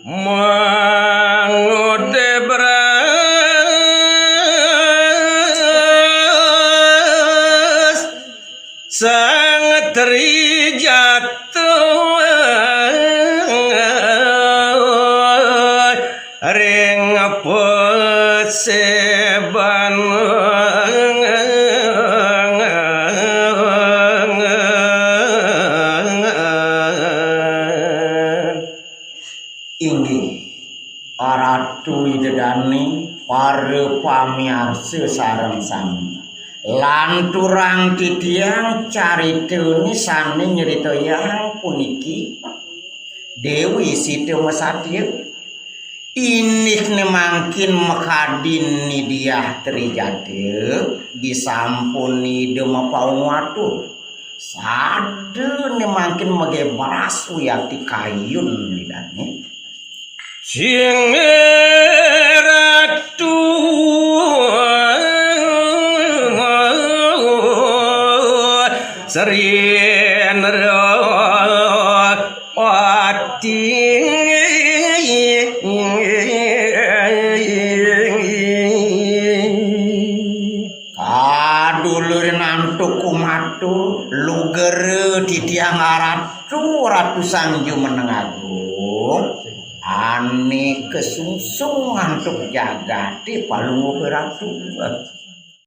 mangudebras sangat jatuh ring peseban inggih Ratu Widedani para pamiarsa sareng sami lan turang titiang carita nisane nyerita yang puniki Dewi Siti Masatya inih nemangkin mekadin nidiah trijate disampuni dema paungwatu sade nemangkin mege barasu yati kayun widani Sing ratu Sriendrawati kadulurin antuk kumatu lugere titiang ratu Sangju Meneng Agung ane kesungsung antuk jagati palungu ratu